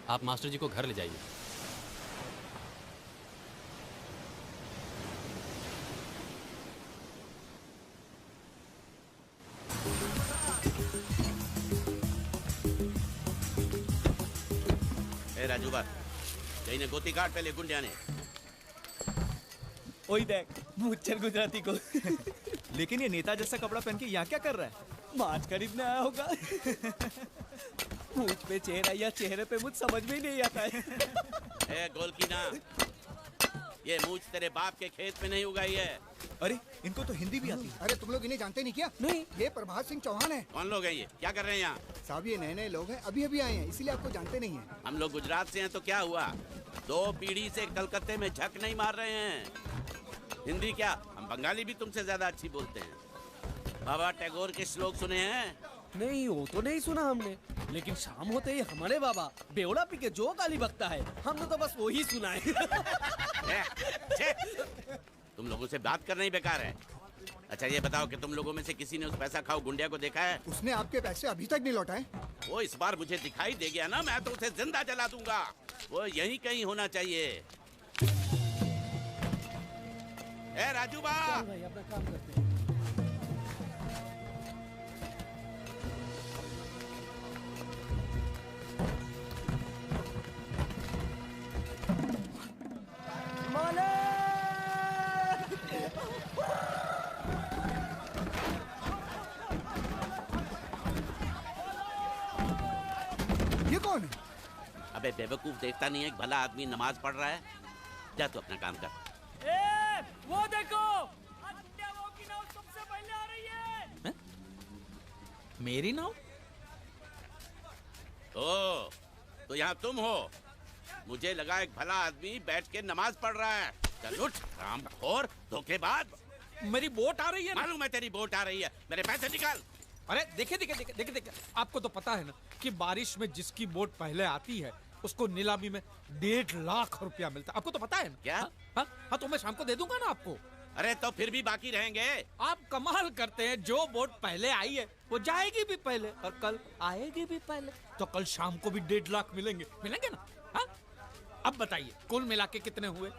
आप मास्टर जी को घर ले जाइए। ए राजूबा, जईने गोती काट पहले गुंडिया ने। ओए देख मुच्छर गुजराती को। लेकिन ये नेता जैसा कपड़ा पहन के यहाँ क्या कर रहा है? मांस खरीदने आया होगा। मुझ पे चेहरा या चेहरे पे मुझ समझ में ही नहीं आता है। ए गोलकीना, ये मूछ तेरे बाप के खेत में नहीं उगाई है। अरे इनको तो हिंदी भी आती है। अरे तुम लोग इन्हें जानते नहीं क्या? नहीं। ये प्रभात सिंह चौहान है। कौन लोग हैं ये? क्या कर रहे हैं यहाँ? साहब ये नए नए लोग हैं, अभी अभी आए हैं, इसीलिए आपको जानते नहीं हैं। हम लोग गुजरात से हैं तो क्या हुआ? 2 पीढ़ी से कलकत्ते में झक नहीं मार रहे हैं। हिंदी क्या, हम बंगाली भी तुमसे ज्यादा अच्छी बोलते हैं। बाबा टैगोर के श्लोक सुने हैं? नहीं, वो तो नहीं सुना हमने, लेकिन शाम होते ही हमारे बाबा बेवड़ा पी के जो गाली बकता है, हमने तो बस वही सुना है। तुम लोगों से बात करना ही बेकार है। अच्छा ये बताओ कि तुम लोगों में से किसी ने उस पैसा खाओ गुंडिया को देखा है? उसने आपके पैसे अभी तक नहीं लौटाए। वो इस बार मुझे दिखाई दे गया ना, मैं तो उसे जिंदा जला दूंगा। वो यहीं कहीं होना चाहिए। ए राजू बा, भाई अपना काम करते हैं। ये कौन है? अबे बेवकूफ, देखता नहीं है एक भला आदमी नमाज पढ़ रहा है? जा तू अपना काम कर। वो देखो, वो की नाव सबसे पहले आ रही है। मेरी नाव? ओ, तो यहाँ तुम हो? मुझे लगा एक भला आदमी बैठ के नमाज पढ़ रहा है। चल उठ, रामखोर, धोखेबाज। मेरी बोट आ रही है। मालूम है तेरी बोट आ रही है, मेरे पैसे निकाल। अरे देखिए, आपको तो पता है ना कि बारिश में जिसकी बोट पहले आती है उसको नीलामी में 1.5 लाख रुपया मिलता है। आपको तो पता है ना? क्या? हाँ, तो मैं शाम को दे दूंगा ना आपको। अरे तो फिर भी बाकी रहेंगे। आप कमाल करते हैं, जो बोट पहले आई है वो जाएगी भी पहले और कल आएगी भी पहले, तो कल शाम को भी 1.5 लाख मिलेंगे ना? हाँ? अब बताइए कुल मिला के कितने हुए?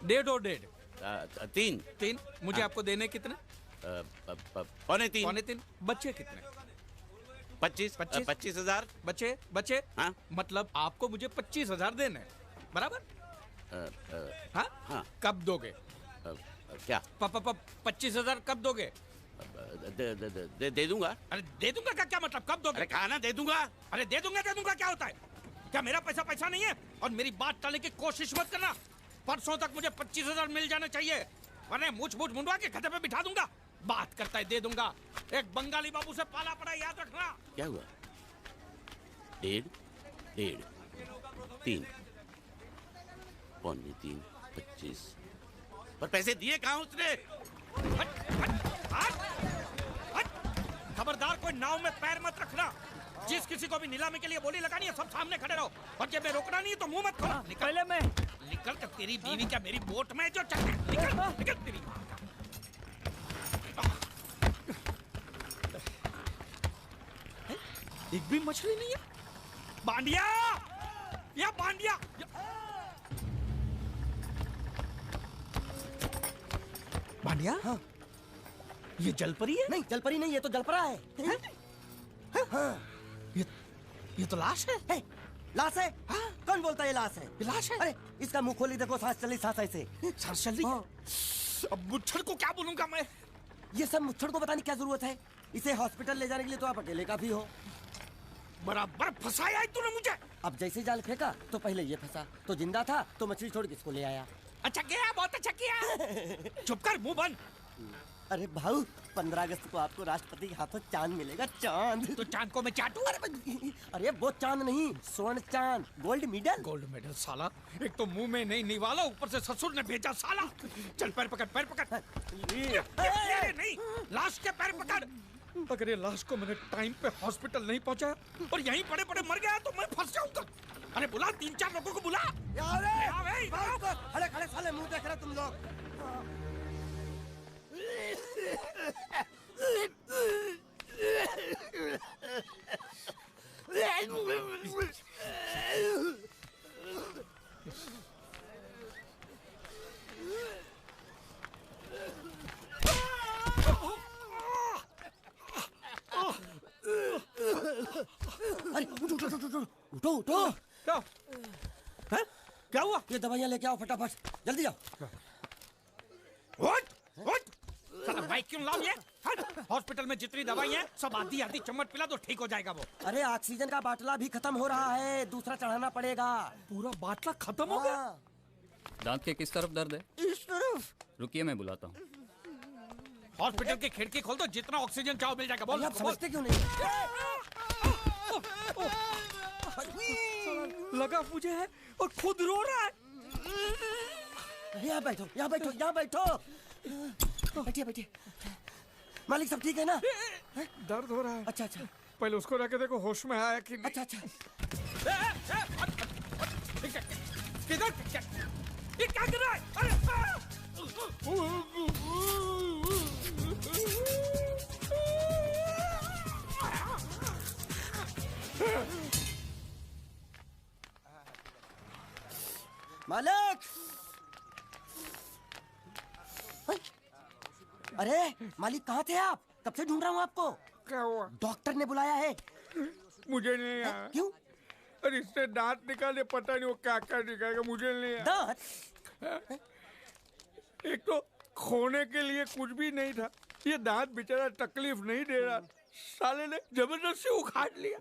1.5 और 1.5 3। मुझे आपको देने कितने? 3.25। बच्चे कितने? 25,000 बचे। हाँ? मतलब आपको मुझे 25,000 देने हैं, बराबर? हाँ? हाँ। कब दोगे? क्या? 25,000 कब दोगे? दे दूंगा। अरे दे दूंगा का क्या मतलब? कब दोगे? अरे कहा ना दे दूंगा। अरे दे दूंगा क्या होता है? क्या मेरा पैसा नहीं है? और मेरी बात टालने की कोशिश मत करना। परसों तक मुझे 25,000 मिल जाने चाहिए, वरना मुझ मुंडवा के गधे पे बिठा दूंगा। बात करता है दे दूंगा, एक बंगाली बाबू से पाला पड़ा, याद रखना। क्या हुआ? 1.5, 3, 3.25, 25। पर पैसे दिए कहाँ उसने? खबरदार, कोई नाव में पैर मत रखना। जिस किसी को भी नीलामी के लिए बोली लगानी है सब सामने खड़े रहो, और जब मैं रोकना नहीं है तो मुंह मत खोलो। पहले मैं निकल कर, तेरी बीवी क्या मेरी बोट में जो चल निकल तेरी माँ का। एक भी मछली नहीं है। बांडिया, या बांडिया, बांडिया। हाँ। ये जलपरी है? नहीं, जलपरी नहीं, ये तो जलपरा है। हाँ। ये तो लाश है। लाश है? हाँ? कौन बोलता है ये लाश है? ये लाश है? अरे इसका मुंह खोली देखो, सांस चली सांस ऐसे। सांस चल रही है? अब मुच्छड़ को क्या बोलूंगा मैं? ये सब मुच्छड़ को बताने की क्या जरूरत है? इसे हॉस्पिटल ले जाने के लिए तो आप अकेले काफी हो। बराबर फंसाया है तूने मुझे। अब जैसे जाल फेंका तो पहले ये फंसा, तो जिंदा था तो मछली छोड़ के इसको ले आया। अच्छा किया, बहुत अच्छा किया। चुप कर, मुंह बंद। अरे भाऊ, 15 अगस्त को आपको राष्ट्रपति के हाथों चांद मिलेगा, चांद। तो चांद को मैं चाटू? अरे वो चांद नहीं, स्वर्ण चांद, गोल्ड मेडल। गोल्ड मेडल साला, एक तो मुंह में नहीं निवाला, ऊपर से ससुर ने भेजा साला। चल पैर पकड़, पैर पकड़। ये नहीं, लाश के पैर पकड़। अगर ये लाश को मैंने टाइम पे हॉस्पिटल नहीं पहुंचाया और यहीं पड़े पड़े मर गया तो मैं फंस जाऊंगा। अरे बुला, 3-4 लोगों को बुला। खड़े खड़े साले मुंह देख रहे तुम लोग। उठो उठो। क्या है? क्या हुआ? ये दवाइयाँ लेके आओ फटाफट, जल्दी जाओ। उठ उठ साला बाइक क्यों लाओ ये? हॉस्पिटल में जितनी दवाई है सब आधी आधी चम्मच पिला दो, ठीक हो जाएगा वो। अरे ऑक्सीजन का बाटला भी खत्म हो रहा है, दूसरा चढ़ाना पड़ेगा। पूरा बाटला खत्म हो गया? हाँ। दांत के किस तरफ दर्द है? इस तरफ। रुकिए मैं बुलाता हूँ। हॉस्पिटल की खिड़की खोल दो, जितना ऑक्सीजन चाहो मिल जाएगा। बोल आप बोल। समझते क्यों नहीं? लगा मुझे है और खुद रो रहा है। यहाँ बैठो, यहाँ बैठो, यहाँ बैठो। बैठिए बैठिए। मालिक सब ठीक है ना? दर्द हो रहा है। अच्छा अच्छा पहले उसको रख के देखो होश में आया कि नहीं। अच्छा अच्छा। किधर ये क्या कर रहा है? अरे मालिक! अरे मालिक कहाँ थे आप? कब से ढूंढ रहा हूँ आपको। क्या हुआ? डॉक्टर ने बुलाया है। मुझे नहीं आया। क्यों? अरे इससे दांत निकाले, पता नहीं वो क्या क्या निकालेगा, मुझे नहीं आया। दांत? एक तो खोने के लिए कुछ भी नहीं था, ये दांत बेचारा तकलीफ नहीं दे रहा, साले ने जबरदस्ती उखाड़ लिया।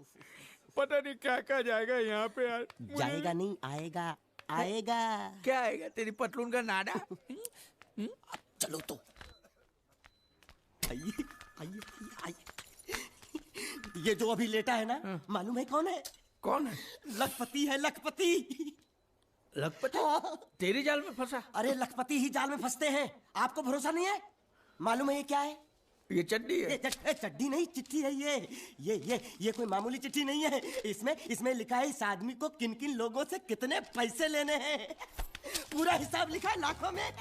पता नहीं क्या क्या जाएगा यहाँ पे यार। जाएगा नहीं, आएगा आएगा। क्या आएगा? तेरी पतलून का नाडा। चलो तो। आइए आइए आइए। ये जो अभी लेटा है ना, मालूम है कौन है? कौन है? लखपति है, लखपति। लखपति? हाँ। तेरी जाल में फंसा? अरे लखपति ही जाल में फंसते हैं, आपको भरोसा नहीं है? मालूम है ये क्या है? ये चड्डी है। ये चड्डी नहीं, चिट्ठी है ये कोई मामूली चिट्ठी नहीं है। इसमें लिखा है इस आदमी को किन किन लोगों से कितने पैसे लेने हैं। पूरा हिसाब लिखा है लाखों में।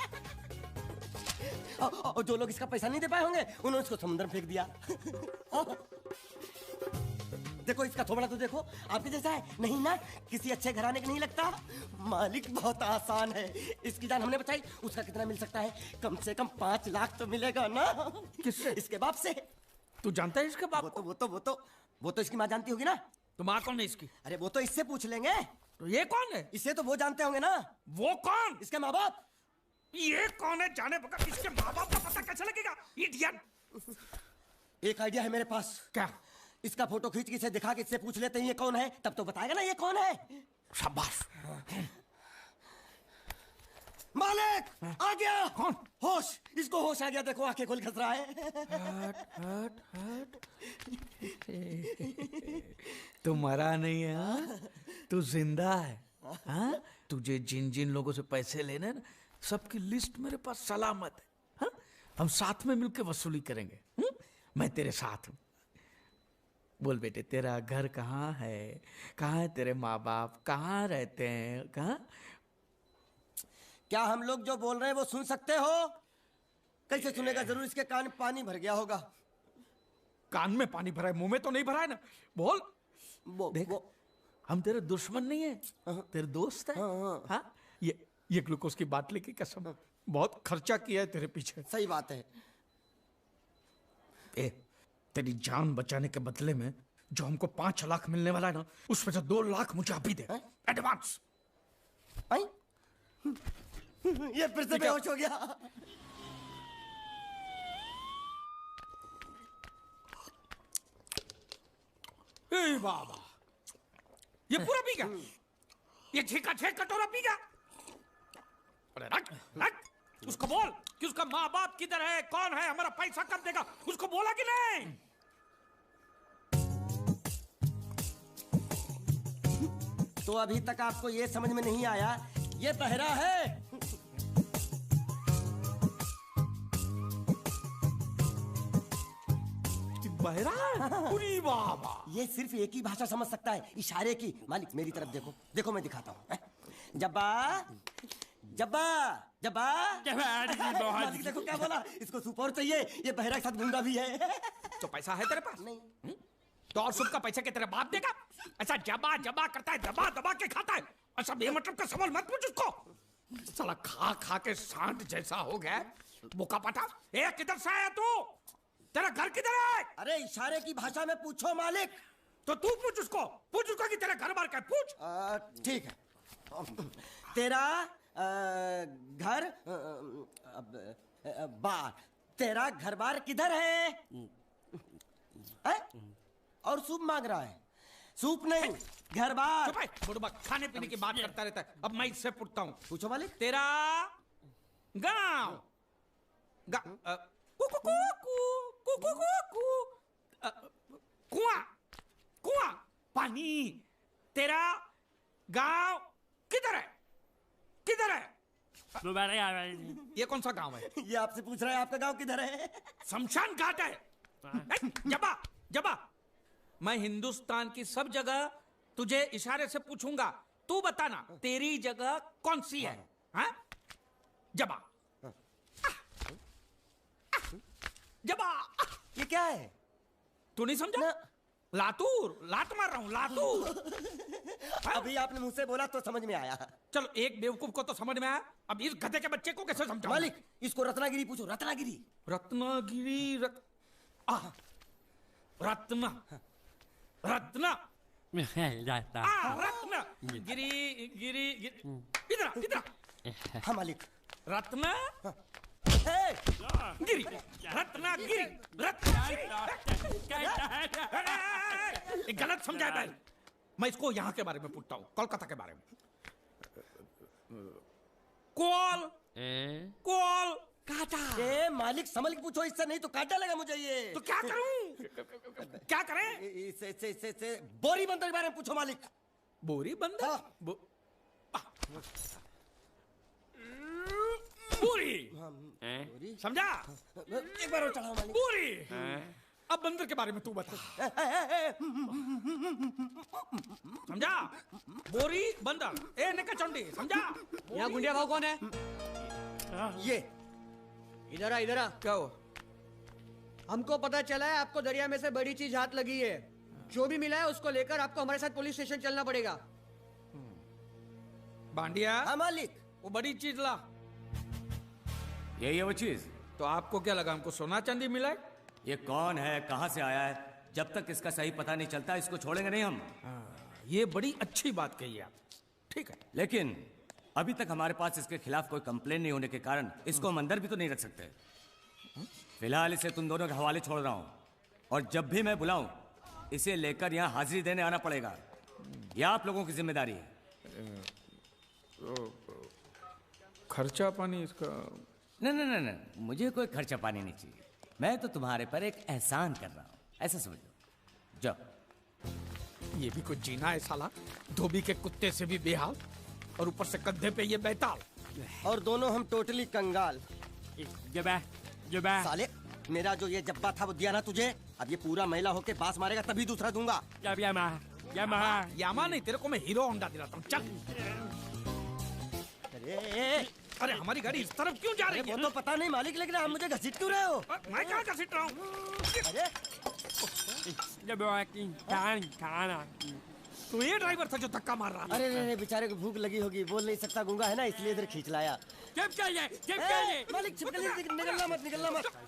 और जो लोग इसका पैसा नहीं दे पाए होंगे उन्होंने इसको समुद्र में फेंक दिया। देखो इसका थोबड़ा तो देखो, आपके जैसा है नहीं ना, किसी अच्छे घराने का नहीं लगता। मालिक बहुत आसान है, इसकी जान हमने बचाई। उसका कितना मिल सकता है? कम से कम 5 लाख तो मिलेगा ना। किससे? इसके बाप से। तू जानता है इसके बाप को? वो तो इसकी माँ जानती होगी ना। तो माँ कौन है इसकी? अरे वो तो इससे पूछ लेंगे। तो ये कौन है? इससे तो वो जानते होंगे ना। वो कौन? इसके माँ बाप। ये कौन है जाने बगैर इसके माँ बाप का पता कैसे लगेगा? इडियट। एक आइडिया है मेरे पास। क्या? इसका फोटो खींच के इसे दिखा के इससे पूछ लेते हैं ये कौन है, तब तो बताएगा ना ये कौन है। शाबाश। मालिक आ गया। कौन? होश, इसको होश आ गया। देखो आंखें खोल खस रहा है। तू मरा नहीं है, हाँ? तू जिंदा है, हाँ? तुझे जिन जिन लोगों से पैसे लेने ना, सबकी लिस्ट मेरे पास सलामत है, हाँ? हम साथ में मिलकर वसूली करेंगे, हुँ? मैं तेरे साथ हूँ। बोल बेटे, तेरा घर कहाँ है? कहाँ है तेरे माँ बाप? कहाँ रहते हैं? कहाँ? क्या हम लोग जो बोल रहे हैं वो सुन सकते हो? कैसे सुनेगा? जरूर इसके कान में पानी भर गया होगा। कान में पानी भरा है, मुंह में तो नहीं भरा है ना। बोल। देख, हम तेरे दुश्मन नहीं है, तेरे दोस्त है, हाँ? ये ग्लूकोज की बाटली की कसम, बहुत खर्चा किया है तेरे पीछे। सही बात है। तेरी जान बचाने के बदले में जो हमको 5 लाख मिलने वाला है ना, उसमें से 2 लाख मुझे अभी दे, एडवांस। ये फिर से बेहोश हो गया। ए बाबा, ये पूरा पी गया? ये 6 का 6 कटोरा पी गया? अरे रख रख, उसको बोल कि उसका माँ बाप किधर है, कौन है, हमारा पैसा कब देगा, उसको बोला कि नहीं? तो अभी तक आपको ये समझ में नहीं आया, ये बहरा है। बहरा? अरे बाबा, ये सिर्फ एक ही भाषा समझ सकता है, इशारे की। मालिक मेरी तरफ देखो, देखो मैं दिखाता हूँ। जब्बा जब्बा जब्बा। मालिक देखो क्या बोला, इसको सुपर चाहिए, ये बहरा के साथ गूंगा भी है। तो पैसा है तेरे पास? नहीं। तो और सबका पैसा के तेरे बाप देगा? ऐसा जबा जबा करता है, दबा दबा के खाता है। अच्छा बेमतलब का सवाल मत पूछ उसको। साला खा खा के सांड जैसा हो गया, मुका पटा। किधर से आया तू? तेरा घर किधर है? अरे इशारे की भाषा में पूछो मालिक। तो तू पूछ उसको कि तेरा घर बार क्या है, पूछ। ठीक है। तेरा घर बार, तेरा घर बार किधर है? और सूप मांग रहा है। सूप नहीं, घर बार। चुप है, बुढ़बा खाने पीने की बात करता रहता है। अब मैं इससे पूछता हूँ, पूछो मालिक। तेरा गांव कुआं कुआं पानी, तेरा गांव किधर है? किधर है? ये कौन सा गांव है? ये आपसे पूछ रहा है आपका गांव किधर है? शमशान घाट है। जबा जबा, मैं हिंदुस्तान की सब जगह तुझे इशारे से पूछूंगा, तू बताना तेरी जगह कौन सी है? हाँ? जबा जबा। ये क्या है? तू नहीं समझा? लातूर, लात मार रहा हूं, लातूर। अभी आपने मुझसे बोला तो समझ में आया। चलो, एक बेवकूफ को तो समझ में आया, अब इस गधे के बच्चे को कैसे समझाऊं? मालिक, इसको रत्नागिरी पूछो, रत्नागिरी। रत्नागिरी रत्ना रत्ना रत्ना गिरी गिरी इधर इधर। हाँ मालिक। रत्ना ए! गिरी, रत्नागिरी, रत्नागिरी। गलत समझाया भाई। मैं इसको यहाँ के बारे में पूछता हूँ, कोलकाता के बारे में। कोल कोल काटा। ए मालिक, संभल के पूछो, इससे नहीं तो काटा लगा मुझे ये। तो क्या करूं? क्या करें? इससे बोरी बंदर के बारे में पूछो मालिक। बोरी बंदर? हाँ। बोरी समझा? एक बार और चढ़ाओ मालिक। बोरी। अब बंदर के बारे में तू बता। समझा? बोरी बंदर, ए नका चंडी, समझा? यहाँ गुंडिया भाव कौन है? ये इधर आ, इधर आ। क्या हुआ? हमको पता चला है आपको दरिया में से बड़ी चीज हाथ लगी है। जो भी मिला है उसको लेकर आपको हमारे साथ पुलिस स्टेशन चलना पड़ेगा। बांडिया, हाँ मालिक। वो बड़ी चीज ला। यही है वो चीज। तो आपको क्या लगा हमको सोना चांदी मिला है? ये कौन है, कहाँ से आया है? जब तक इसका सही पता नहीं चलता इसको छोड़ेंगे नहीं हम। ये बड़ी अच्छी बात कही आप। ठीक है, लेकिन अभी तक हमारे पास इसके खिलाफ कोई कंप्लेन नहीं होने के कारण इसको हम अंदर भी तो नहीं रख सकते। फिलहाल इसे तुम दोनों के हवाले छोड़ रहा हूँ, और जब भी मैं बुलाऊं इसे लेकर यहाँ हाजिरी देने आना पड़ेगा। यह आप लोगों की जिम्मेदारी है। खर्चा पानी इसका? नहीं, मुझे कोई खर्चा पानी नहीं चाहिए। मैं तो तुम्हारे पर एक एहसान कर रहा हूँ, ऐसा समझ लो। जाओ। ये भी कुछ जीना है साला, धोबी के कुत्ते से भी बेहाल, और ऊपर से कंधे पे ये बैताल। और दोनों हम टोटली कंगाल। साले, मेरा जो ये जब्बा था वो दिया ना तुझे, अब ये पूरा महिला होके बास मारेगा तभी दूसरा दूंगा। यामा नहीं, तेरे को मैं हीरो होंडा दिलाता हूँ, चल। अरे हमारी गाड़ी इस तरफ क्यों जा रही है? वो तो पता नहीं मालिक, लेकिन आप मुझे घसीट क्यों रहे हो? मैं कहाँ घसीट रहा हूँ? अरे तो ये ड्राइवर था जो धक्का मार रहा था। अरे बेचारे को भूख लगी होगी, बोल नहीं सकता, गूंगा है ना, इसलिए इधर खींच लाया। मालिक छिपकली निकलना मत,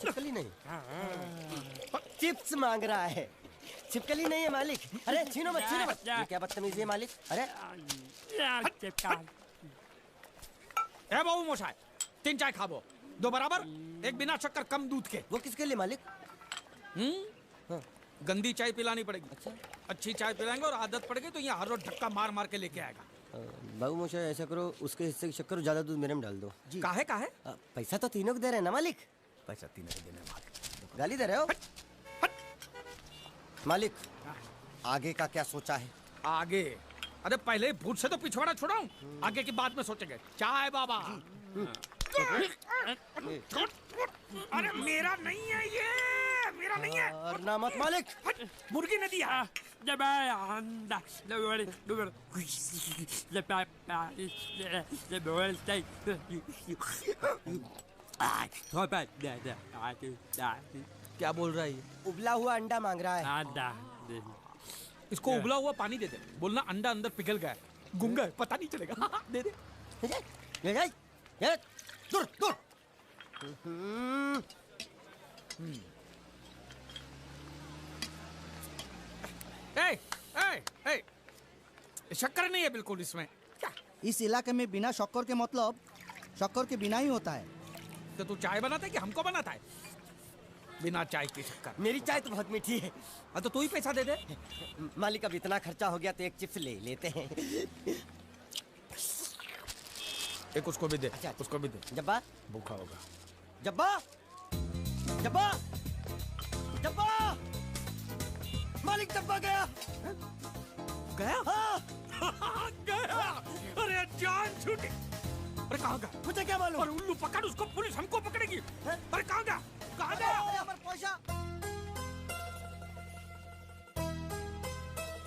छिपकली नहीं, चिप्स मांग रहा है, छिपकली नहीं है मालिक। अरे छीनो मत, ये क्या बदतमीजी है मालिक? अरे ए बाबू मोशाय, 3 चाय खाबो, 2 बराबर, 1 बिना शक्कर कम दूध के। वो किसके लिए मालिक? गंदी चाय पिलानी पड़ेगी। अच्छा, अच्छी चाय पिलाएंगे और आदत पड़ गई तो यहाँ हर रोज धक्का मार मार के लेके आएगा। बाबू मोशा, ऐसा करो, उसके हिस्से की शक्कर ज्यादा दूध मेरे में डाल दो। काहे? पैसा तो तीनों को दे रहे हैं ना मालिक? पैसा तीनों को देने वाले। गाली दे रहे हो मालिक? आगे का क्या सोचा है? आगे? अरे पहले भूत से तो पिछवाड़ा छुड़ाऊं, आगे की बात में सोचेंगे। चाय बाबा। अरे मेरा नहीं है ये, मेरा नहीं है। और ना मत मालिक, मुर्गी ने दिया। क्या बोल रहा है ये? उबला हुआ अंडा मांग रहा है। इसको उबला हुआ पानी दे दे, बोलना अंडा अंदर पिघल गया, गुंगा है, पता नहीं चलेगा। दे दे। दूर दूर। शक्कर नहीं है बिल्कुल इसमें। क्या? इस इलाके में बिना शक्कर के मतलब शक्कर के बिना ही होता है। तो तू चाय बनाता है कि हमको बनाता है? बिना चाय की शक्कर। मेरी चाय तो बहुत मीठी है। हाँ तो तू ही पैसा दे दे। मालिक अब इतना खर्चा हो गया तो एक चिप्स ले लेते हैं। एक उसको भी दे। अच्छा, उसको भी दे। जब्बा भूखा होगा। जब्बा जब्बा जब्बा मालिक जब्बा गया। गया? हाँ गया। अरे जान छूटी। अरे कहाँ गया? मुझे क्या मालूम? और उल्लू पकड़ उसको, पुलिस हमको पकड़ेगी। अरे कहाँ गया? कहाँ गया?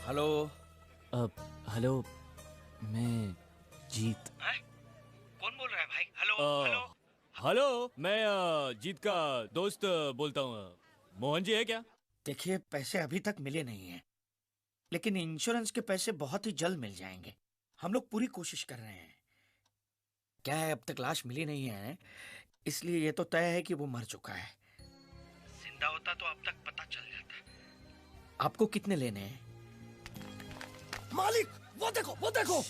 हेलो। हेलो, मैं जीत। कौन बोल रहा है भाई? हेलो हेलो, मैं जीत का दोस्त बोलता हूँ। मोहन जी है क्या? देखिए, पैसे अभी तक मिले नहीं हैं, लेकिन इंश्योरेंस के पैसे बहुत ही जल्द मिल जाएंगे। हम लोग पूरी कोशिश कर रहे हैं। क्या है, अब तक लाश मिली नहीं है, इसलिए ये तो तय है कि वो मर चुका है। जिंदा होता तो अब तक पता चल जाता। आपको कितने लेने हैं? मालिक वो देखो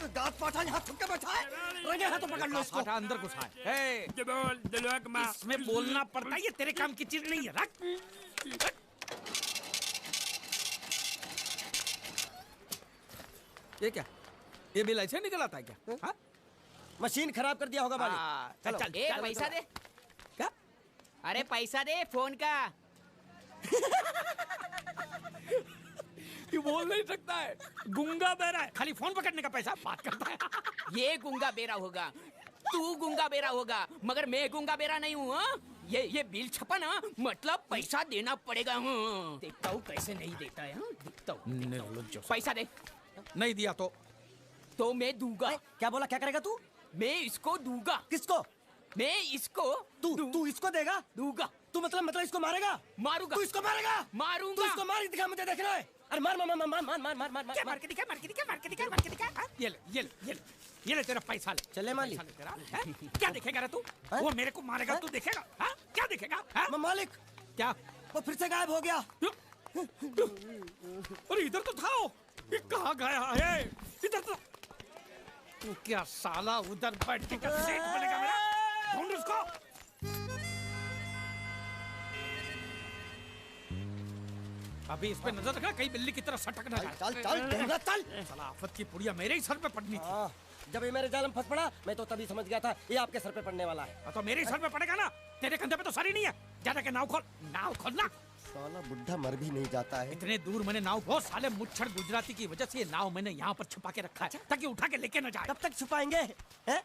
दांत पाठा यहाँ थुक के बैठा है। रंगे हाथों पकड़ लो इसको। आटा अंदर घुसा है। इसमें बोलना पड़ता है, ये तेरे काम की चीज नहीं है। रख। ये क्या? ये बिल ऐसे निकल आता है क्या? हाँ? मशीन खराब कर दिया होगा मालिक। चल चल ए, पैसा दे। क्या? अरे पैसा दे फोन का। ये बोल नहीं सकता है, गुंगा बहरा है, खाली फोन पकड़ने का पैसा बात करता है। ये गुंगा बेरा होगा, तू गुंगा बेरा होगा, मगर मैं गुंगा बेरा नहीं हूँ। हाँ? ये बिल छपा ना, मतलब पैसा देना पड़ेगा। हाँ? देखता हूँ कैसे नहीं देता है। हाँ? देखता हूँ। पैसा दे। नहीं दिया तो मैं दूंगा। क्या बोला? क्या करेगा तू? मैं इसको दूंगा। किसको? मैं इसको तू इसको देगा? दूंगा। तू मतलब इसको मारेगा? मारूंगा। तू इसको मारेगा? मारूंगा। तू इसको मार दिखा, मुझे देखना है। अरे मार मार मार मार मार मार मार मार क्या? मार के दिखा, मार के दिखा, मार के दिखा, मार के दिखा। हाँ? ये ले तेरा पैसा ले। चले मालिक। पैसा ले तेरा। हैं? क्या देखेगा रे तू? वो मेरे को मारेगा, तू देखेगा? हाँ? क्या देखेगा? हाँ? मालिक क्या? वो फिर से गायब हो गया। अरे इधर तो था वो। ये कहाँ गया है? इधर तो। तू क्या साला उधर बैठ के सेठ बनेगा मेरा? ढूंढ उसको। अभी इस पे नजर रखना, कहीं बिल्ली की तरह सटक ना जाए। चल चल। साला आफत की पुड़िया मेरे ही सर पे पड़नी थी। जब ये मेरे जाल में फंस पड़ा, मैं तो तभी समझ गया था ये आपके सर पे पड़ने वाला है। तो मेरे ही सर पे पड़ेगा ना, तेरे कंधे पे तो सर ही नहीं है। ज्यादा के नाव खोल ना। साला बुढ़ा मर भी नहीं जाता है। इतने दूर मैंने नाव, बहुत साले मुच्छड़ गुजराती की वजह से ये नाव मैंने यहाँ पर छुपा के रखा है ताकि उठा के लेके न जाए। तब तक छुपाएंगे हैं?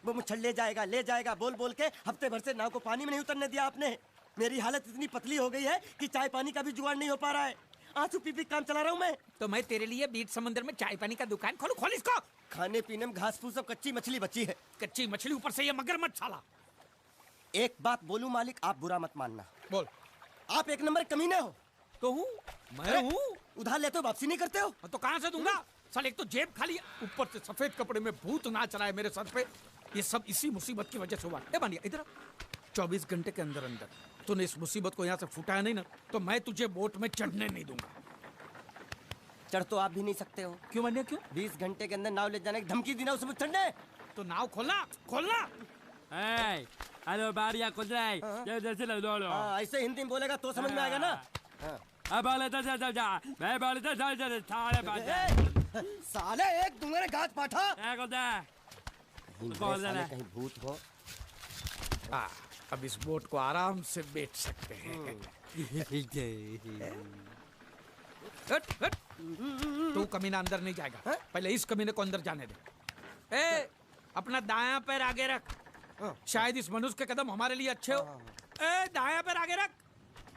वो मुच्छड़ ले जाएगा बोल बोल के हफ्ते भर से नाव को पानी में नहीं उतरने दिया आपने। मेरी हालत इतनी पतली हो गई है कि चाय पानी का भी जुगाड़ नहीं हो पा रहा है। आंसू पी काम चला रहा हूँ मैं। तो मैं तेरे लिए बीच समंदर में चाय पानी का दुकान खोलूं? खोल इसको। खाने पीने में घास फूस सब कच्ची मछली बची है। कच्ची मछली, ऊपर से ये मगरमच्छ साला। एक बात बोलूं मालिक, आप बुरा मत मानना। बोल। आप एक नंबर कमीने हो। तो हूँ मैं हूँ। उधार लेते हो, वापसी नहीं करते हो। तो कहाँ से दूंगा? साले एक तो जेब खाली है, ऊपर से सफेद कपड़े में भूत नाच रहा है मेरे सर पे। ये सब इसी मुसीबत की वजह से हुआ। ए बानिया इधर 24 घंटे के अंदर अंदर तूने इस मुसीबत को यहाँ से फुटाया नहीं ना, तो मैं तुझे बोट में चढ़ने नहीं दूंगा। चढ़ तो आप भी नहीं सकते हो। क्यों बानिया, क्यों? 20 घंटे के अंदर नाव ले जाने की धमकी दी ना उसे चढ़ने। तो नाव खोलना। हेलो बारिया खुल जाए। जैसे लो। ऐसे हिंदी में बोलेगा तो समझ में आएगा ना। अब बोले तो जा। मैं बोले तो साले साले एक दूंगा गाज पाठा। कहीं भूत हो। अब इस बोट को आराम से बेच सकते हैं। तू कमीना अंदर नहीं जाएगा। पहले इस कमीने को अंदर जाने दे। अपना दायां पैर आगे रख। शायद इस मनुष्य के कदम हमारे लिए अच्छे हो। दायां पैर आगे रख।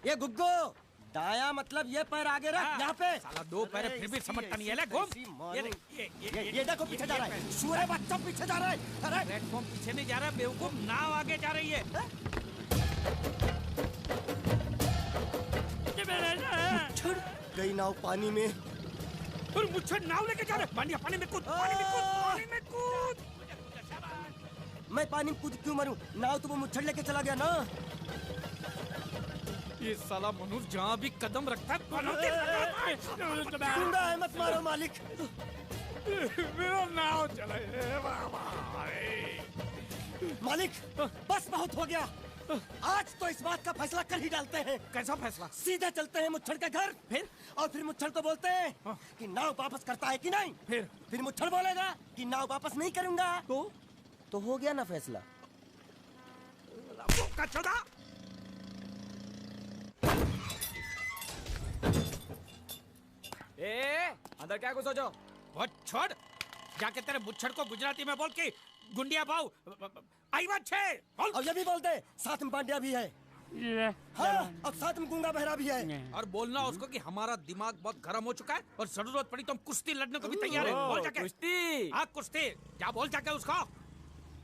ये गुग्गो, दायां मतलब ये पैर आगे रख। यहाँ पे साला दो पैर फिर भी समझता नहीं है। ले घूम। ये देखो पीछे जा रहा है। सूरे बच्चा पीछे जा रहा है। अरे प्लेटफॉर्म पीछे नहीं जा रहा, बेवकूफ, नाव आगे जा रही है। मुच्छड़ गई नाव पानी में। और मुच्छड़ नाव लेके जा रहा है। पानी में कूद। मैं पानी में कूद क्यों मरूं? नाव तो वो मुच्छड़ लेके चला गया ना। ये साला मनोज जहाँ भी कदम रखता है पनौती लगाता है। गुंडा है, मत मारो मालिक। मेरा नाव चला मालिक बस बहुत हो गया। आज तो इस बात का फैसला कर ही डालते हैं। कैसा फैसला? सीधे चलते हैं मुच्छड़ के घर, फिर मुच्छड़ को बोलते हैं कि नाव वापस करता है कि नहीं। फिर मुच्छड़ बोलेगा कि नाव वापस नहीं करूंगा। तो हो गया ना फैसला। अंदर क्या कुछ सोचो? वो छोड़, जाके तेरे मुच्छड़ को गुजराती में बोल के गुंडिया भाव आई बात छे बोल। अब ये भी बोलते, साथ में पांड्या भी है। हाँ, अब साथ में गूंगा बहरा भी है। और बोलना उसको कि हमारा दिमाग बहुत गर्म हो चुका है और जरूरत पड़ी तो हम कुश्ती लड़ने को भी तैयार है। बोल जाके। कुश्ती? हाँ कुश्ती, क्या बोल जाके उसको।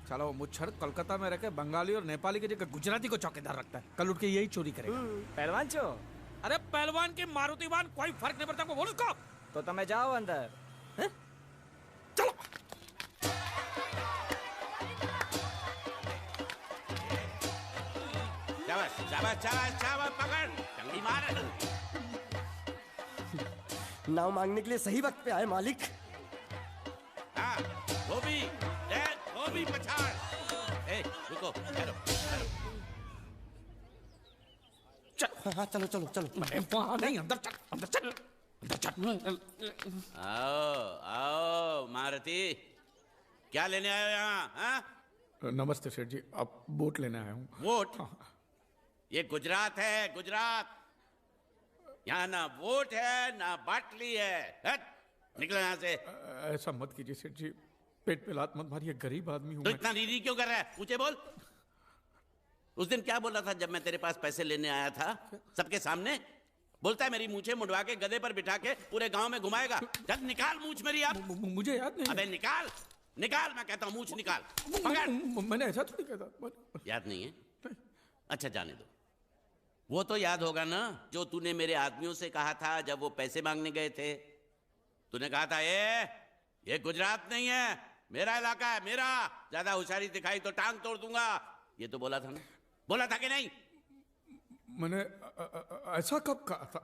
चलो वो मुच्छड़ कोलकाता में रहकर बंगाली और नेपाली की जगह गुजराती को चौकीदार रखता है। कल उठ के यही चोरी करेगा। पहलवान छो? अरे पहलवान की मारुति वाहन कोई फर्क नहीं पड़ता। बोल उसको। तो તમે જાઓ અંદર। चलो शाबाश शाबाश शाबाश शाबाश, पकड़ टंगड़ी मार। नाव मांगने के लिए सही वक्त पे आए मालिक। हाँ, धोबी पछाड़। ए, रुको, ठहरो, ठहरो। हाँ चलो चलो चलो। वहाँ नहीं, अंदर चल, अंदर चल, अंदर चल। आओ मारुति, क्या लेने आए हो यहाँ? हाँ? नमस्ते सेठ जी, आप वोट लेने आया हूँ। वोट? ये गुजरात है, गुजरात। यहाँ ना वोट है ना बाटली है। हट, निकलो यहाँ से। ऐसा मत कीजिए सेठ जी, पेट पे लात मत मारिए, गरीब आदमी हूँ तो मैं। इतना रीरी क्यों कर रहा है? ऊंचे बोल। उस दिन क्या बोला था जब मैं तेरे पास पैसे लेने आया था सबके सामने? बोलता है मेरी मूछें मुंडवा के गधे पर बिठा के पूरे गांव में घुमाएगा। जब निकाल मूछ मेरी आप। मुझे याद नहीं। अबे निकाल, निकाल, मैं कहता हूँ मूछ निकाल। पकड़। मैंने ऐसा थोड़ी कहता। याद नहीं है? अच्छा जाने दो। वो तो याद होगा ना जो तूने मेरे आदमियों से कहा था जब वो पैसे मांगने गए थे। तूने कहा था ये गुजरात नहीं है, मेरा इलाका है, मेरा। ज्यादा होशियारी दिखाई तो टांग तोड़ दूंगा। ये तो बोला था ना? बोला था कि नहीं? मैंने ऐसा कब कहा था?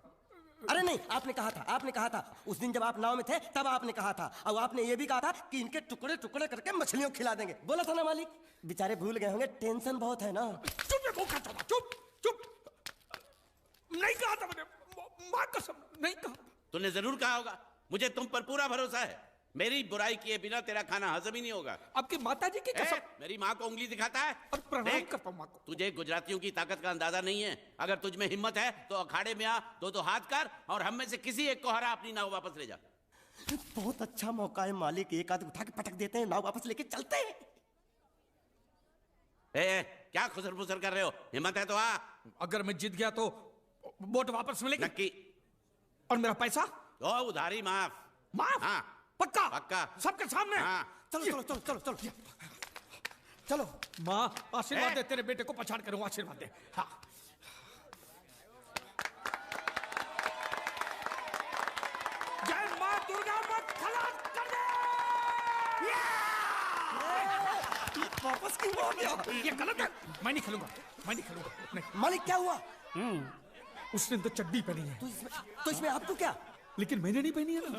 अरे नहीं, आपने कहा था उस दिन जब आप नाव में थे तब आपने कहा था। और आपने ये भी कहा था कि इनके टुकड़े टुकड़े करके मछलियों खिला देंगे। बोला था ना मालिक? बेचारे भूल गए होंगे, टेंशन बहुत है ना। चुप चुप। नहीं कहा था मैंने, मां कसम नहीं कहा। तूने जरूर कहा होगा। मुझे तुम पर पूरा भरोसा है। मेरी बुराई किए बिना तेरा खाना हजम ही नहीं होगा। आपकी माता जी की कसम। मेरी माँ को उंगली दिखाता है। और प्रणाम करता हूं माँ को। तुझे गुजरातियों की ताकत का अंदाजा नहीं है। अगर तुझ में हिम्मत है तो अखाड़े में आ, दो हाथ कर और हम में से किसी एक को हरा, अपनी नाव वापस ले जा। बहुत अच्छा मौका है मालिक, एक आदमी उठा के पटक देते हैं, नाव वापस लेके चलते हैं। क्या खुसर फुसर कर रहे हो? हिम्मत है तो आ। अगर मैं जीत गया तो वोट वापस मिलेगी? नक्की। और मेरा पैसा? तो उधारी माफ। माफ? हाँ पक्का? पक्का। सबके सामने? हाँ। चलो चलो चलो चलो चलो चलो। माँ आशीर्वाद दे, तेरे बेटे को पछाड़ करूँ, आशीर्वाद दे। हाँ। जय माँ दुर्गा, मत खलास कर दे। वापस क्यों हो गया? ये गलत है। मैं नहीं खेलूंगा, मैं नहीं खेलूंगा। नहीं। मालिक क्या हुआ? उसने तो चड्डी पहनी है। तो इसमें आपको क्या? लेकिन मैंने नहीं पहनी है ना।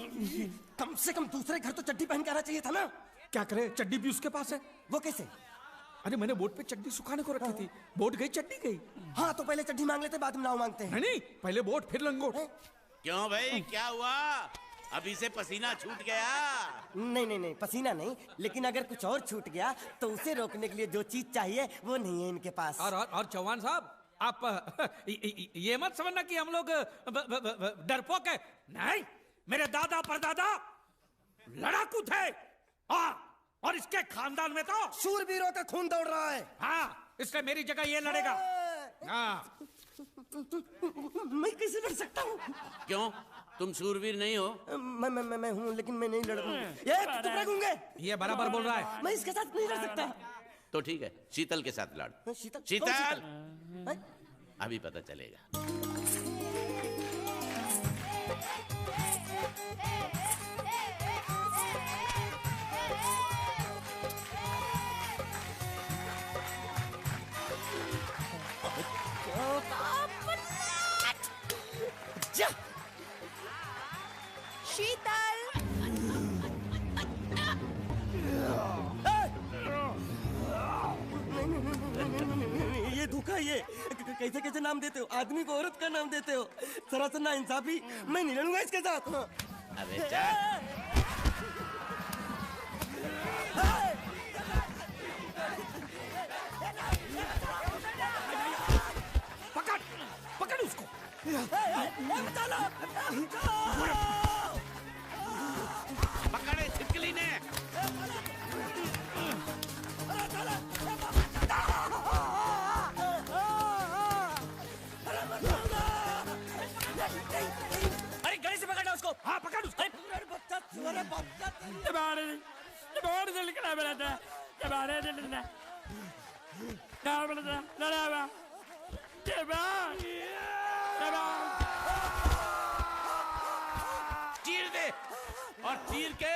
कम से कम दूसरे घर तो चड्डी पहन के आना चाहिए था ना। क्या करे, चड्डी भी उसके पास है। वो कैसे? अरे मैंने बोट पे चड्डी सुखाने को रखी थी, बोट गई चड्डी गई। हाँ तो पहले चड्डी मांग लेते, बाद में नाव मांगते हैं। नहीं, पहले बोट फिर लंगोट। क्यों भाई, क्या हुआ? अभी से पसीना छूट गया? नहीं नहीं नहीं, पसीना नहीं, लेकिन अगर कुछ और छूट गया तो उसे रोकने के लिए जो चीज चाहिए वो नहीं है इनके पास। और चौहान साहब, आप ये मत समझना कि हम लोग डरपोक है। नहीं, मेरे दादा परदादा लड़ाकू थे और इसके खानदान में तो शूरवीरों का खून दौड़ रहा है। हाँ, इसलिए मेरी जगह ये लड़ेगा। हाँ। मैं कैसे लड़ सकता हूँ? क्यों, तुम शूरवीर नहीं हो? मैं हूँ, लेकिन मैं नहीं लड़ूंगा। ये टुकड़े गूंगे। ये बराबर बोल रहा है। मैं इसके साथ नहीं लड़ सकता। तो ठीक है, शीतल के साथ लड़। शीतल अभी पता चलेगा। ये? कैसे कैसे नाम देते हो? आदमी को औरत का नाम देते हो। सरासर ना इंसाफी। मैं नहीं लड़ूंगा इसके साथ। अबे चल। पकड़ पकड़ उसको। पकड़े छिपकली ने। अरे गले से पकड़ना उसको। हाँ पकड़ उसको। चीर दे और चीर के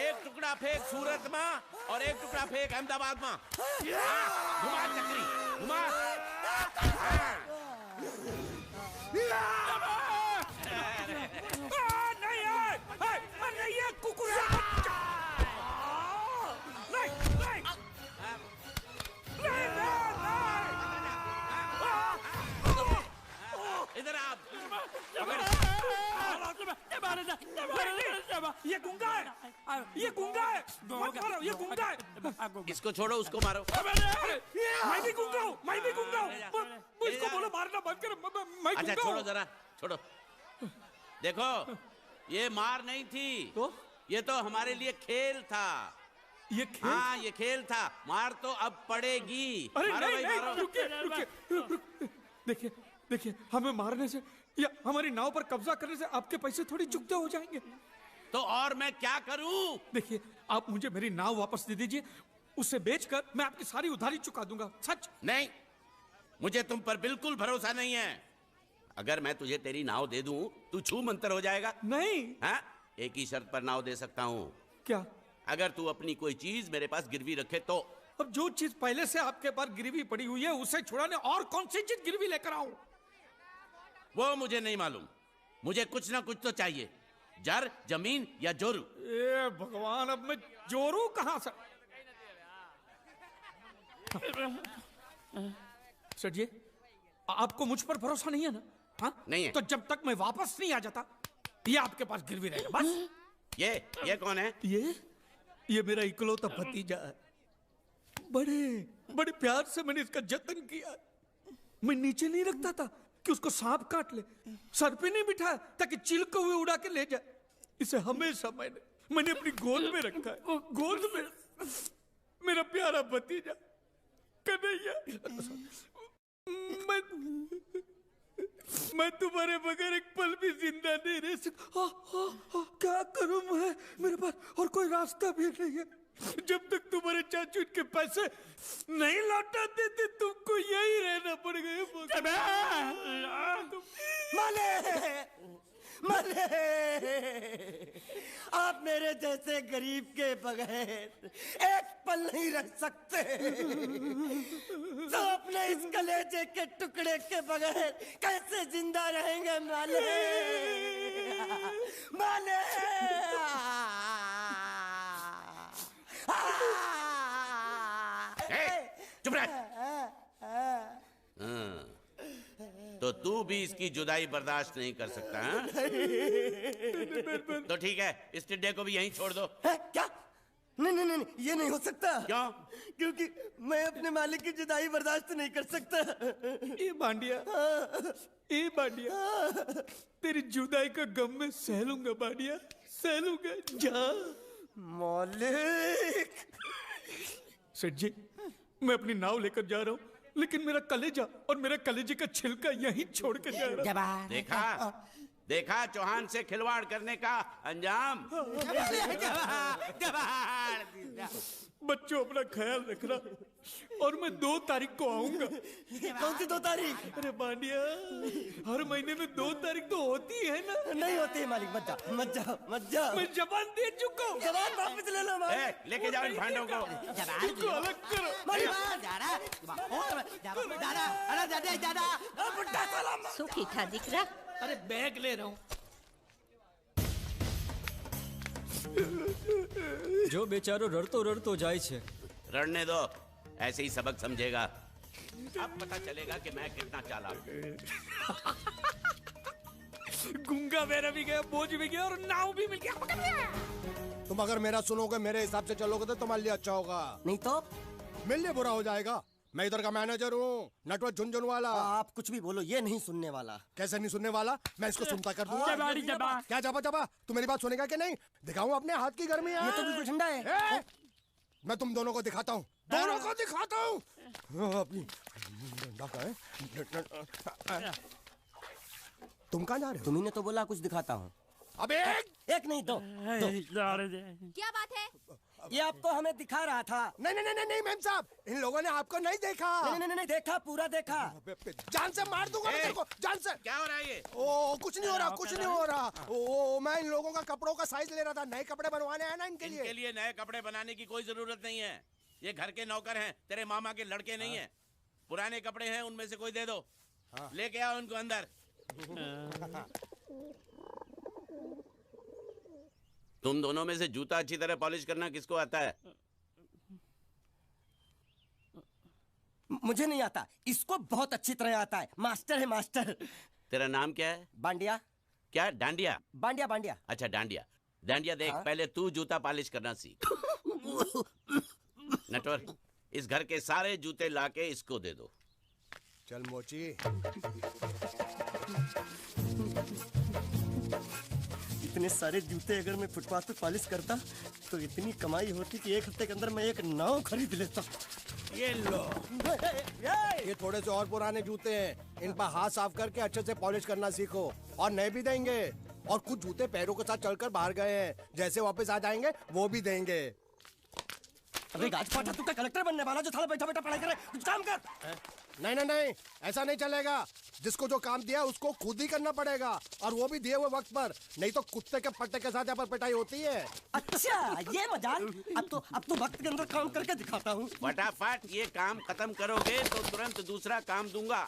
एक टुकड़ा फेंक सूरत में और एक टुकड़ा फेंक अहमदाबाद में। घुमा चक्री घुमा। नहीं है, नहीं है कुकुर। नहीं नहीं इधर आप। ये गुंगा है, ये गुंगा है। मत मारो, ये गुंगा है। इसको छोड़ो उसको मारो। मैं भी गुंगा हूँ, मैं भी गुंगा हूँ। इसको बोलो मारना बंद कर। मैं अच्छा गुंगा छोड़ो हूँ। जरा छोड़ो। देखो ये मार नहीं थी तो ये तो हमारे लिए खेल था। ये खेल? हाँ ये खेल था। मार तो अब पड़ेगी। अरे मारो नहीं भाई, नहीं मारो। रुकिए रुकिए। देखिए देखिए, हमें मारने से या हमारी नाव पर कब्जा करने से आपके पैसे थोड़ी चुकते हो जाएंगे। तो और मैं क्या करूं? देखिए आप मुझे मेरी नाव वापस दे दीजिए। उसे बेचकर मैं आपकी सारी उधारी चुका दूंगा। सच। नहीं मुझे तुम पर बिल्कुल भरोसा नहीं है। अगर मैं तुझे तेरी नाव दे दूं तू छू मंतर हो जाएगा। नहीं। हाँ एक ही शर्त पर नाव दे सकता हूँ। क्या? अगर तू अपनी कोई चीज मेरे पास गिरवी रखे तो। अब जो चीज पहले से आपके पास गिरवी पड़ी हुई है उसे छुड़ाने और कौन सी चीज गिरवी लेकर आऊं? वो मुझे नहीं मालूम। मुझे कुछ ना कुछ तो चाहिए। जर जमीन या जोरू। ए भगवान, अब मैं जोरू कहां से? सर जी आपको मुझ पर भरोसा नहीं है ना? हाँ नहीं है। तो जब तक मैं वापस नहीं आ जाता ये आपके पास गिरवी रहेगा बस। ये कौन है? ये मेरा इकलौता भतीजा है। बड़े बड़े प्यार से मैंने इसका जतन किया। मैं नीचे नहीं रखता था कि उसको सांप काट ले। सर पे नहीं बिठाया ताकि चिल को हुए उड़ा के ले जाए। इसे हमेशा मैंने अपनी गोद में रखा है। गोद में मेरा प्यारा भतीजा कन्हैया। मैं तुम्हारे बगैर एक पल भी जिंदा नहीं रह सकता। क्या करूं मैं? मेरे पास और कोई रास्ता भी नहीं है। जब तक तुम्हारे चाचू के पैसे नहीं लौटा देते तुमको यही रहना पड़ेगा। माले आप मेरे जैसे गरीब के बगैर एक पल नहीं रह सकते। तो अपने इस कलेजे के टुकड़े के बगैर कैसे जिंदा रहेंगे माले? माले चुप रह। तो तू भी इसकी जुदाई बर्दाश्त नहीं कर सकता है? तो ठीक है इस टिड्डे को भी यहीं छोड़ दो। क्या? नहीं ये नहीं हो सकता। क्यों? क्योंकि मैं अपने मालिक की जुदाई बर्दाश्त नहीं कर सकता। ये बांडिया तेरी जुदाई का गम में सह लूंगा बांडिया, सह लूंगा। जा मालिक। सेठ जी मैं अपनी नाव लेकर जा रहा हूँ लेकिन मेरा कलेजा और मेरे कलेजे का छिलका यहीं छोड़ कर जा रहा हूँ। देखा चौहान से खिलवाड़ करने का अंजाम। बच्चों अपना ख्याल रखना और मैं 2 तारीख को आऊंगा। कौन सी 2 तारीख? अरे बांडिया हर महीने में 2 तारीख तो होती है ना? नहीं होती है मालिक। मत जाओ। मैं जबान दे चुका हूँ। जबान वापस ले लो मालिक। लेके जाओ इन भांडों को। इनको अलग करो। सुखी था दिकरा। अरे बैग ले रहा हूँ। जो बेचारो रड़तो रड़तो जाए छे। रड़ने दो ऐसे ही सबक समझेगा। अब पता चलेगा कि मैं कितना चालाक हूँ। गुंगा बेरा भी गया, बोझ भी गया और नाव भी मिल गया। पकड़ लिया। तुम अगर मेरा सुनोगे, मेरे हिसाब से चलोगे तो तुम्हारे लिए अच्छा होगा, नहीं तो मेरे लिए बुरा हो जाएगा। मैं इधर का मैनेजर हूँ, नटवर झुनझुन वाला। आप कुछ भी बोलो, ये नहीं सुनने वाला। कैसे नहीं सुनने वाला? मैं इसको सुनता कर दूंगा। क्या जबा जबा? तू मेरी बात सुनेगा कि नहीं? दिखाऊं अपने हाथ की गर्मी? ये तो बिल्कुल ठंडा है। मैं तुम दोनों को दिखाता हूँ, दोनों को दिखाता हूँ। अपनी तुम कहाँ जा रहे हो? तुम्ही ने तो बोला कुछ दिखाता हूँ। अब एक नहीं दो। क्या बात है? ये आपको हमें दिखा रहा था। नहीं नहीं नहीं नहीं मैम साहब, इन लोगों ने आपको नहीं देखा। नहीं नहीं नहीं देखा, पूरा देखा। जान से मार दूंगा मैं तेरे को, जान से। क्या हो रहा है ये? ओ कुछ नहीं हो रहा, कुछ नहीं हो रहा। ओ मैं इन लोगों का कपड़ों का साइज ले रहा था, नए कपड़े बनवाने हैं ना इनके लिए। इनके लिए नए कपड़े बनाने की कोई जरूरत नहीं है। ये घर के नौकर हैं, तेरे मामा के लड़के नहीं हैं। पुराने कपड़े हैं, उनमें से कोई दे दो। लेके आओ उनको अंदर। तुम दोनों में से जूता अच्छी तरह पॉलिश करना किसको आता है? मुझे नहीं आता, इसको बहुत अच्छी तरह आता है। मास्टर है मास्टर। तेरा नाम क्या है? बांडिया। क्या? डांडिया? बांडिया बांडिया। अच्छा डांडिया। डांडिया देख, पहले तू जूता पॉलिश करना सीख। नटवर, इस घर के सारे जूते लाके इसको दे दो। चल मोची। इतने सारे जूते अगर मैं फुटपाथ पे पॉलिश करता तो इतनी कमाई होती कि एक हफ्ते के अंदर मैं एक नाव खरीद लेता। ये लो, ये थोड़े से और पुराने जूते हैं, इन पर हाथ साफ करके अच्छे से पॉलिश करना सीखो। और नए भी देंगे, और कुछ जूते पैरों के साथ चलकर बाहर गए हैं, जैसे वापस आ जाएंगे वो भी देंगे। अबे गाजपाटा, तू क्या कलेक्टर बनने वाला जो साला बैठा बैठा पढ़ाई करे? कुछ काम कर। नहीं नहीं नहीं, ऐसा नहीं चलेगा। जिसको जो काम दिया उसको खुद ही करना पड़ेगा, और वो भी दिए हुए वक्त पर, नहीं तो कुत्ते के पट्टे के साथ यहाँ पर पिटाई होती है। अच्छा ये मजाक। अब तो वक्त के अंदर काम करके दिखाता हूँ। फटाफट ये काम खत्म करोगे तो तुरंत दूसरा काम दूंगा।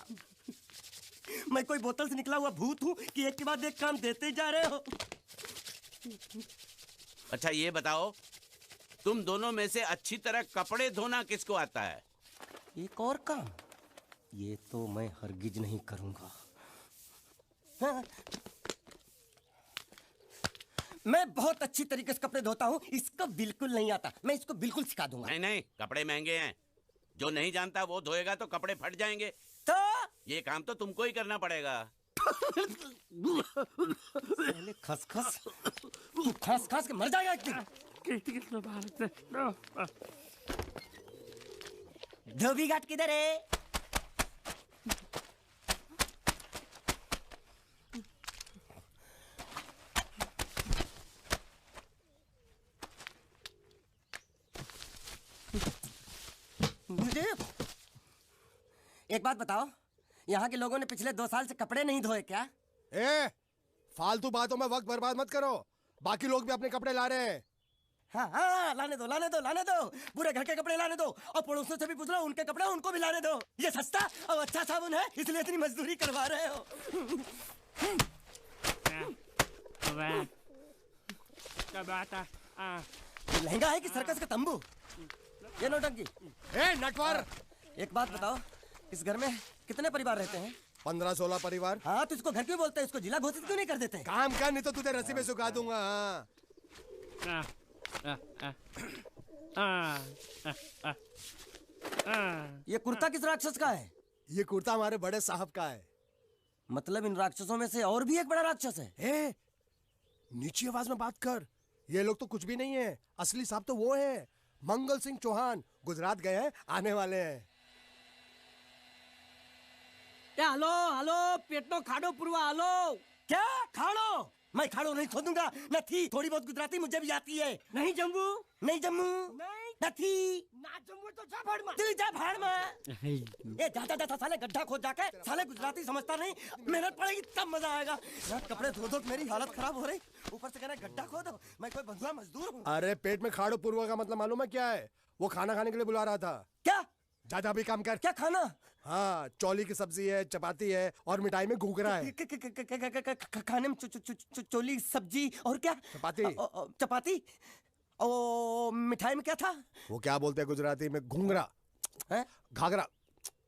मैं कोई बोतल से निकला हुआ भूत हूँ कि एक के बाद एक काम देते जा रहे हो? अच्छा ये बताओ, तुम दोनों में से अच्छी तरह कपड़े धोना किसको आता है? एक और काम, ये तो मैं हरगिज नहीं करूंगा। हाँ। मैं बहुत अच्छी तरीके से कपड़े धोता हूँ, इसको बिल्कुल नहीं आता। मैं इसको बिल्कुल सिखा दूंगा। नहीं नहीं, कपड़े महंगे हैं, जो नहीं जानता वो धोएगा तो कपड़े फट जाएंगे। तो ये काम तो तुमको ही करना पड़ेगा। पहले खसखस, तू खस खस के मर जाएगा एक दिन। धोबी घाट किधर है? मुझे एक बात बताओ, यहाँ के लोगों ने पिछले 2 साल से कपड़े नहीं धोए क्या? फालतू बातों में वक्त बर्बाद मत करो, बाकी लोग भी अपने कपड़े ला रहे हैं। हाँ हाँ, लाने दो लाने दो लाने दो, पूरे घर के कपड़े लाने दो, और पड़ोसियों से भी पूछ लो, उनके कपड़े उनको भी लाने दो। ये सस्ता और अच्छा साबुन है, इसलिए इतनी मजदूरी करवा रहे हो। लहंगा है कि सर्कस का तंबू? ये नौटंकी। नटवर, एक बात बताओ, इस घर में कितने परिवार रहते हैं? 15-16 परिवार। हाँ तो इसको घर क्यों बोलते हैं? इसको जिला घोषित क्यों नहीं कर देते? काम कर, नहीं तो तुझे रस्सी में सुखा दूंगा। ये कुर्ता किस राक्षस का है? ये कुर्ता हमारे बड़े साहब का है। मतलब इन राक्षसों में से और भी एक बड़ा राक्षस है? नीची आवाज में बात कर, ये लोग तो कुछ भी नहीं है, असली साहब तो वो है मंगल सिंह चौहान, गुजरात गए हैं, आने वाले हैं। हेलो हेलो, पेटनो खाड़ो पुरवा हेलो। क्या खाड़ो? मैं खाड़ो नहीं खोदूंगा, न थी। थोड़ी बहुत गुजराती मुझे भी आती है। नहीं जम्मू, नहीं जम्मू, नहीं न थी। ना जम्मू तो जा भाड़ में। तू जा भाड़ में। ये जाता जाता साले गड्ढा खोद जाके, साले गुजराती समझता नहीं, मेहनत पड़ेगी तब मजा आएगा। यार कपड़े धो धो मेरी हालत खराब हो रही, ऊपर से कहना गड्ढा खोदो। मैं कोई बंधुआ मजदूर हूँ? अरे पेट में खाड़ो पूर्वा का मतलब मालूम है क्या है? वो खाना खाने के लिए बुला रहा था। क्या? जा भी काम कर। क्या खाना? हाँ, चौली की सब्जी है, चपाती है, और मिठाई में घूघरा है। खाने में चोली सब्जी और क्या? चपाती। चपाती। ओ मिठाई में क्या था? वो क्या बोलते हैं गुजराती में? घूंघरा है, घाघरा।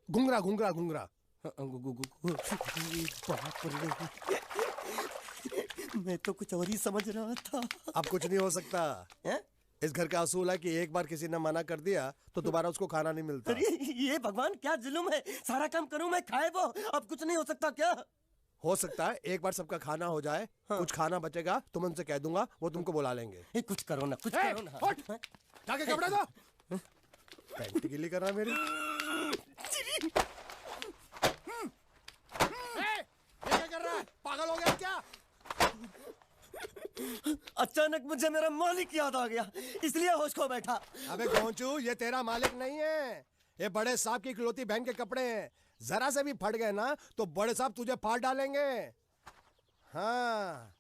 घुंघरा घुंघरा घुंघरा। बाप रे, मैं तो कुछ और ही समझ रहा था। अब कुछ नहीं हो सकता है? इस घर का असूल है कि एक बार किसी ने मना कर दिया तो दोबारा उसको खाना नहीं मिलता। अरे ये भगवान क्या जुल्म है, सारा काम करूं मैं खाए वो, अब कुछ नहीं हो सकता क्या? हो सकता है एक बार सबका खाना हो जाए, कुछ खाना बचेगा तो मैं उनसे कह दूंगा, वो तुमको बुला लेंगे। कुछ करो ना, कुछ करो ना। उठ, जाके कपड़े दो। पैंट गीली कर रहा है मेरी। ये क्या कर रहा है, पागल हो गया क्या? अचानक मुझे मेरा मालिक याद आ गया, इसलिए होश खो बैठा। अबे गोंचू, ये तेरा मालिक नहीं है, ये बड़े साहब की इकलौती बहन के कपड़े हैं। जरा से भी फट गए ना तो बड़े साहब तुझे फाड़ डालेंगे। हाँ।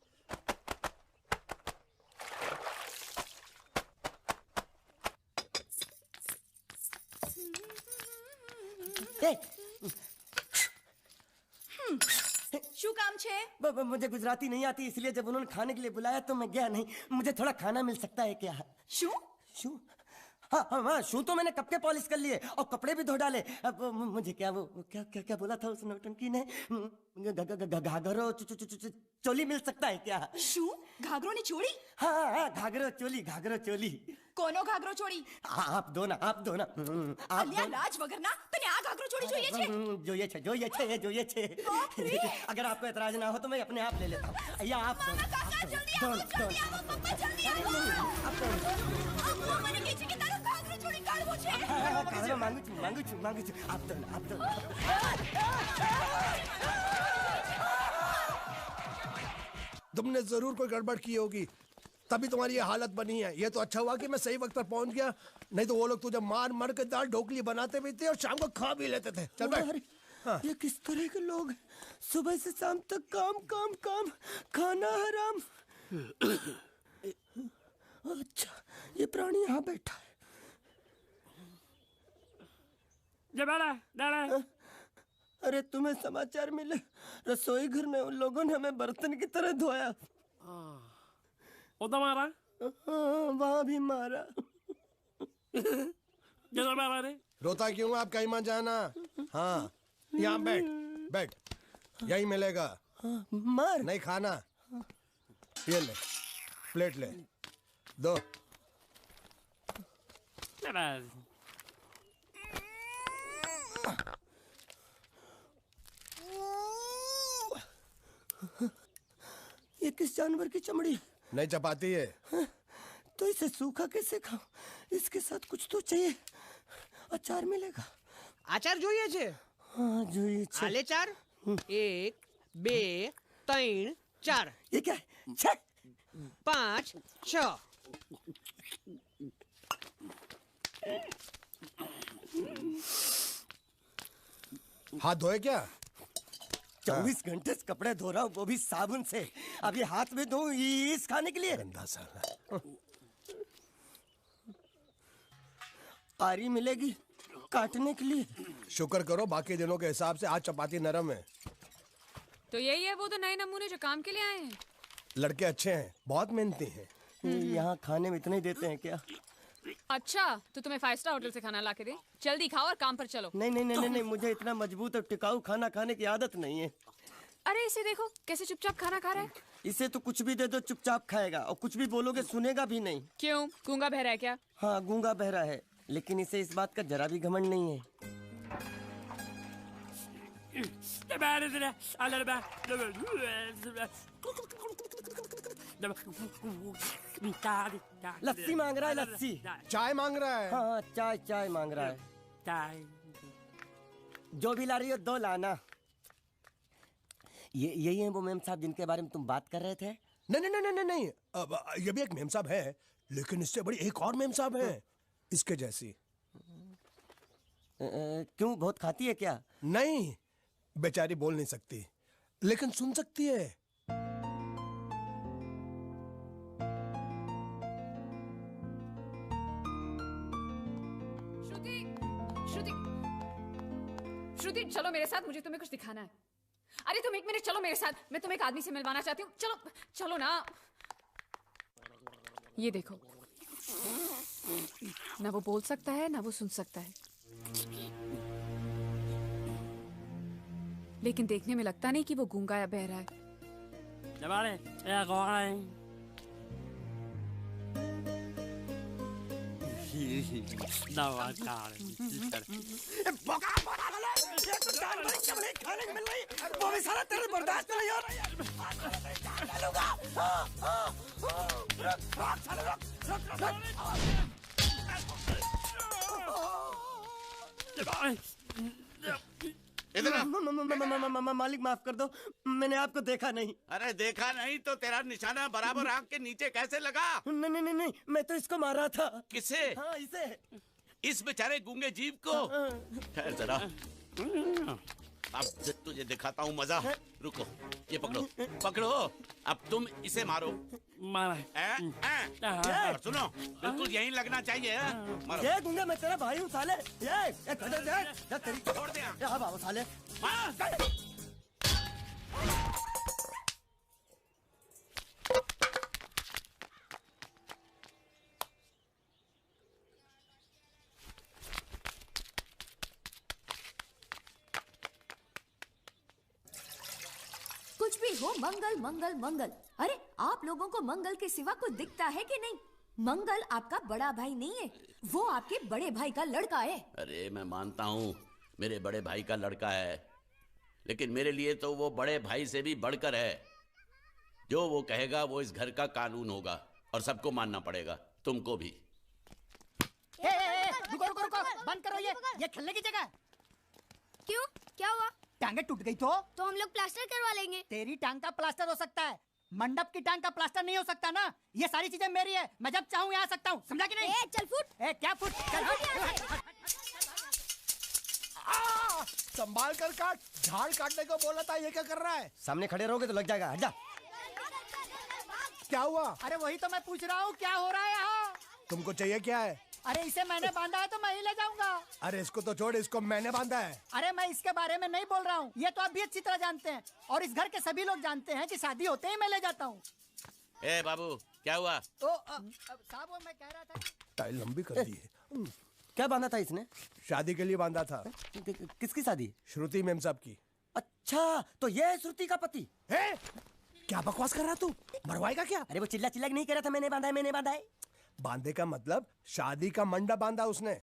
શું કામ છે? मुझे गुजराती नहीं आती, इसलिए जब उन्होंने खाने के लिए बुलाया तो मैं गया नहीं। मुझे थोड़ा खाना मिल सकता है क्या? શું? शू? हाँ, शू तो मैंने कब के पॉलिश कर लिए और कपड़े भी धो डाले। अब मुझे क्या वो क्या क्या क्या बोला था उस नौटंकी ने? घाघरो चोली मिल सकता है क्या? શું? ઘાઘરો ને ચોળી? हाँ, घाघरो चोली। કોનો ઘાઘરો ચોળી? आप दो ना। आप અલ્યા લાજ વગરના તને આ ઘાઘરો ચોળી જોઈએ છે? જોઈએ છે। अगर आपको एतराज ना हो तो मैं अपने आप ले लेता हूँ। या आप दो। પપ્પા જલ્દી આવો. અમ્મા મને કહે છે કે તારો ઘાઘરો ચોળી કાઢવો છે. मांगू छू। आप दो। तुमने जरूर कोई गड़बड़ की होगी, तभी तुम्हारी ये हालत बनी है। ये तो अच्छा हुआ कि मैं सही वक्त पर पहुंच गया, नहीं तो वो लोग तुझे मार के दाल ढोकली बनाते भी थे और शाम को खा भी लेते थे। चल बैठ। हाँ। ये किस तरह के लोग हैं? सुबह से शाम तक काम, खाना हराम। अच्छा, ये प्राणी यहाँ बैठा है। अरे तुम्हें समाचार मिले? रसोई घर में उन लोगों ने हमें बर्तन की तरह धोया। उधर मारा? वहाँ भी मारा। मारा रे? रोता क्यों? आप कहीं मत जाना। हाँ, यहाँ बैठ, यही मिलेगा। मार नहीं खाना। ये ले, प्लेट ले, दो। ये किस जानवर की चमड़ी? नहीं चपाती है। तो इसे सूखा कैसे खाऊं? इसके साथ कुछ तो चाहिए। अचार मिलेगा? આચાર જોઈએ છે? हाँ જોઈએ છે। આલે ચાર? 1 2 3 4। ये क्या है? 6 5 6। हाथ धोए क्या? 24 घंटे से कपड़े धो रहा हूँ, वो भी साबुन से। अब ये हाथ में धो इस खाने के लिए? गंदा साला। आरी मिलेगी काटने के लिए? शुक्र करो बाकी दिनों के हिसाब से आज चपाती नरम है। तो यही है वो तो नए नमूने जो काम के लिए आए हैं। लड़के अच्छे हैं, बहुत मेहनती हैं। यहाँ खाने में इतना ही देते हैं क्या? अच्छा, तो तुम्हें 5 स्टार होटल से खाना ला के दे? जल्दी खाओ और काम पर चलो। नहीं, मुझे इतना मजबूत और टिकाऊ खाना खाने की आदत नहीं है। अरे इसे देखो कैसे चुपचाप खाना खा रहा है। इसे तो कुछ भी दे दो चुपचाप खाएगा, और कुछ भी बोलोगे सुनेगा भी नहीं। क्यों, गूंगा बहरा है क्या? हाँ, गूंगा बहरा है, लेकिन इसे इस बात का जरा भी घमंड नहीं है। लस्सी मांग रहा है, लस्सी। चाय मांग रहा है? हाँ, चाय मांग रहा है। जो भी ला रही हो 2 लाना। यही है वो मेम साहब जिनके बारे में तुम बात कर रहे थे? नहीं। अब ये भी एक मेम साहब है, लेकिन इससे बड़ी एक और मेम साहब है, इसके जैसी। क्यों, बहुत खाती है क्या? नहीं, बेचारी बोल नहीं सकती, लेकिन सुन सकती है। श्रुति, चलो मेरे साथ, मुझे तुम्हें कुछ दिखाना है। अरे तुम 1 मिनट चलो मेरे साथ, मैं तुम्हें एक आदमी से मिलवाना चाहती हूँ। चलो ना। ये देखो, ना वो बोल सकता है ना वो सुन सकता है। लेकिन देखने में लगता नहीं कि वो गूंगा या बहरा है। वो भी सारा तेरे बर्दाश्त नहीं हो मालिक माफ कर दो, मैंने आपको देखा नहीं। अरे देखा नहीं तो तेरा निशाना बराबर आंख के नीचे कैसे लगा? नहीं नहीं नहीं, मैं तो इसको मारा था। किसे? हाँ, इसे। इस बेचारे गूंगे जीव को? ठहर जरा, अब तुझे दिखाता हूँ मजा। रुको, ये पकड़ो पकड़ो, अब तुम इसे मारो। मारा। और सुनो, बिल्कुल यहीं लगना चाहिए। मारो। ये गूंगा, मैं तेरा भाई हूँ साले। ये छोड़ दे। हाँ बाबू साले। कुछ भी हो, मंगल मंगल मंगल। अरे आप लोगों को मंगल के सिवा कुछ दिखता है कि नहीं? मंगल आपका बड़ा भाई नहीं है, वो आपके बड़े भाई का लड़का है। अरे मैं मानता हूँ मेरे बड़े भाई का लड़का है, लेकिन मेरे लिए तो वो बड़े भाई से भी बढ़कर है। जो वो कहेगा वो इस घर का कानून होगा और सबको मानना पड़ेगा, तुमको भी। रुको रुको रुको, बंद करो ये खेलने की जगह। क्यों, क्या हुआ? टांगे टूट गई तो हम लोग प्लास्टर करवा लेंगे। तेरी टांग का प्लास्टर हो सकता है, मंडप की टांग का प्लास्टर नहीं हो सकता ना। ये सारी चीजें मेरी है, मैं जब चाहूँ यहाँ आ सकता हूँ, समझा कि नहीं? चल फुट। क्या फुट? चल संभाल कर काट, झाड़ काटने को बोला था, ये क्या कर रहा है? सामने खड़े रहोगे तो लग जाएगा, हट जा। क्या हुआ? अरे वही तो मैं पूछ रहा हूँ, क्या हो रहा है यहाँ? तुमको चाहिए क्या है? अरे इसे मैंने बांधा है तो मैं ही ले जाऊंगा। अरे इसको तो छोड़, इसको मैंने बांधा है। अरे मैं इसके बारे में नहीं बोल रहा हूँ, ये तो आप भी अच्छी तरह जानते हैं और इस घर के सभी लोग जानते हैं कि शादी होते ही मैं ले जाता हूँ। ए बाबू, क्या हुआ? साहब वो मैं कह रहा था। टाइल लंबी कर दी है। क्या बांधा था इसने? शादी के लिए बांधा था। किसकी शादी? श्रुति मेम साहब की। अच्छा, तो ये है श्रुति का पति? क्या बकवास कर रहा तू? मरवाएगा क्या? अरे वो चिल्ला चिल्ला नहीं कह रहा था मैंने बांधा है, मैंने बांधा है। बांधे का मतलब शादी का मंडप बांधा उसने।